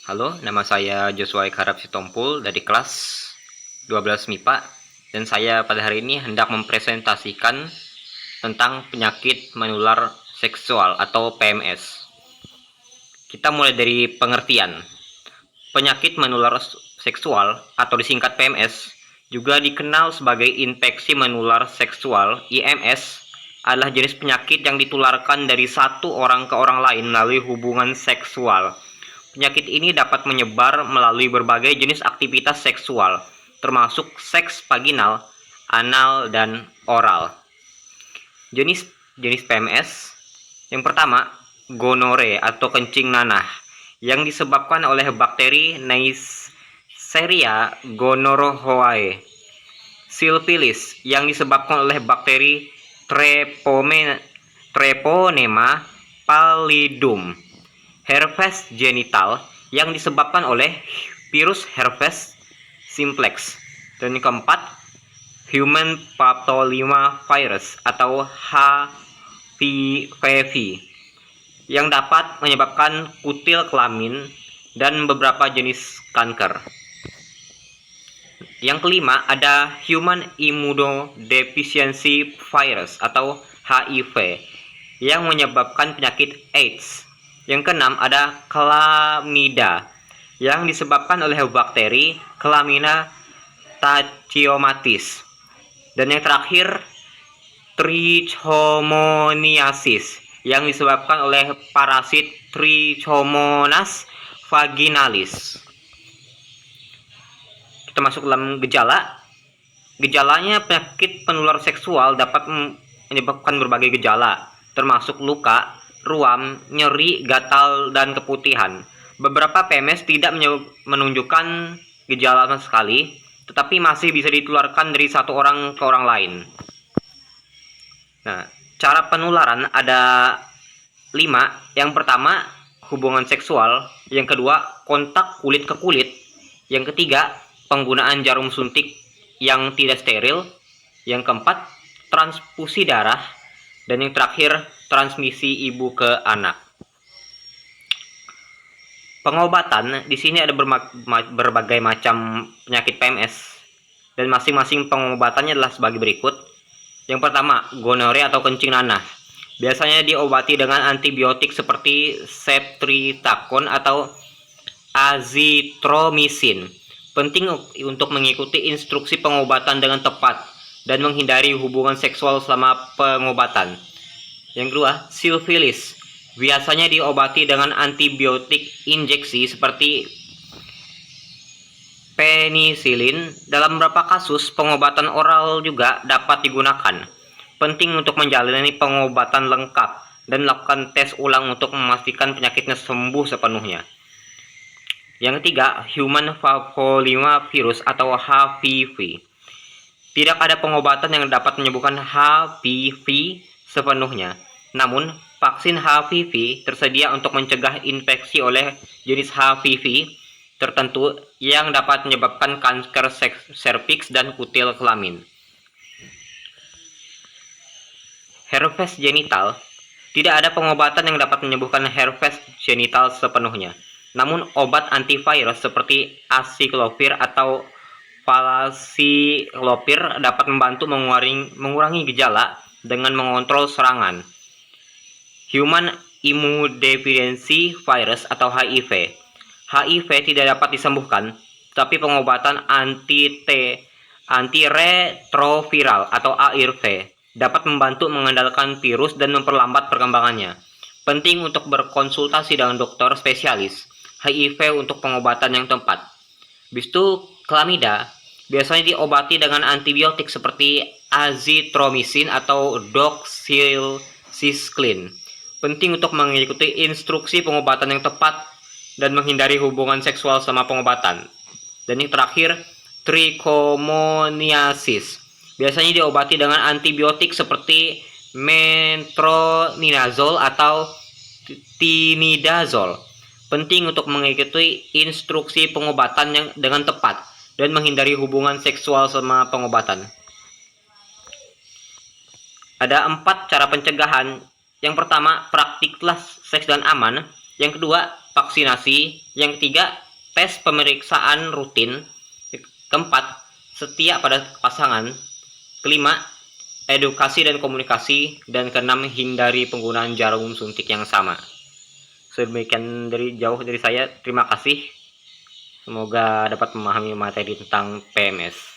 Halo, nama saya Joshua Harap Sitompul dari kelas 12 MIPA dan saya pada hari ini hendak mempresentasikan tentang penyakit menular seksual atau PMS. Kita mulai dari pengertian. Penyakit menular seksual atau disingkat PMS juga dikenal sebagai infeksi menular seksual (IMS) adalah jenis penyakit yang ditularkan dari satu orang ke orang lain melalui hubungan seksual. Penyakit ini dapat menyebar melalui berbagai jenis aktivitas seksual, termasuk seks vaginal, anal, dan oral. Jenis PMS yang pertama, gonore atau kencing nanah, yang disebabkan oleh bakteri Neisseria gonorrhoeae. Syphilis, yang disebabkan oleh bakteri Treponema pallidum. Herpes genital, yang disebabkan oleh virus herpes simplex. Dan yang keempat, human papillomavirus atau HPV, yang dapat menyebabkan kutil kelamin dan beberapa jenis kanker. Yang kelima, ada human immunodeficiency virus atau HIV, yang menyebabkan penyakit AIDS. Yang keenam, ada chlamydia, yang disebabkan oleh bakteri Chlamydia trachomatis. Dan yang terakhir, trichomoniasis, yang disebabkan oleh parasit Trichomonas vaginalis. Kita masuk dalam gejala. Gejalanya, penyakit penular seksual dapat menyebabkan berbagai gejala, termasuk luka, ruam, nyeri, gatal, dan keputihan. Beberapa PMS tidak menunjukkan gejala sama sekali, tetapi masih bisa ditularkan dari satu orang ke orang lain. Nah, cara penularan ada 5. Yang pertama, hubungan seksual. Yang kedua, kontak kulit ke kulit. Yang ketiga, penggunaan jarum suntik yang tidak steril. Yang keempat, transfusi darah. Dan yang terakhir, transmisi ibu ke anak. Pengobatan di sini ada berbagai macam penyakit PMS, dan masing-masing pengobatannya adalah sebagai berikut. Yang pertama, gonore atau kencing nanah. Biasanya diobati dengan antibiotik seperti ceftriaxone atau azithromycin. Penting untuk mengikuti instruksi pengobatan dengan tepat dan menghindari hubungan seksual selama pengobatan. Yang kedua, syphilis. Biasanya diobati dengan antibiotik injeksi seperti penisilin. Dalam beberapa kasus, pengobatan oral juga dapat digunakan. Penting untuk menjalani pengobatan lengkap dan melakukan tes ulang untuk memastikan penyakitnya sembuh sepenuhnya. Yang ketiga, human papillomavirus atau HPV. Tidak ada pengobatan yang dapat menyembuhkan HPV sepenuhnya. Namun, vaksin HPV tersedia untuk mencegah infeksi oleh jenis HPV tertentu yang dapat menyebabkan kanker serviks dan kutil kelamin. Herpes genital. Tidak ada pengobatan yang dapat menyembuhkan herpes genital sepenuhnya. Namun, obat antivirus seperti acyclovir atau valacyclovir dapat membantu mengurangi gejala dengan mengontrol serangan. Human immunodeficiency virus atau HIV. HIV tidak dapat disembuhkan, tapi pengobatan antiretroviral atau ARV dapat membantu mengendalikan virus dan memperlambat perkembangannya. Penting untuk berkonsultasi dengan dokter spesialis HIV untuk pengobatan yang tepat. Habis itu, chlamydia biasanya diobati dengan antibiotik seperti azithromycin atau doxycycline. Penting untuk mengikuti instruksi pengobatan yang tepat dan menghindari hubungan seksual selama pengobatan. Dan yang terakhir, trichomoniasis. Biasanya diobati dengan antibiotik seperti metronidazole atau tinidazole. Penting untuk mengikuti instruksi pengobatan yang dengan tepat dan menghindari hubungan seksual selama pengobatan. Ada 4 cara pencegahan. Yang pertama, praktiklah seks dan aman. Yang kedua, vaksinasi. Yang ketiga, tes pemeriksaan rutin. Keempat, setia pada pasangan. Kelima, edukasi dan komunikasi. Dan keenam, hindari penggunaan jarum suntik yang sama. Sedemikian jauh dari saya. Terima kasih. Semoga dapat memahami materi tentang PMS.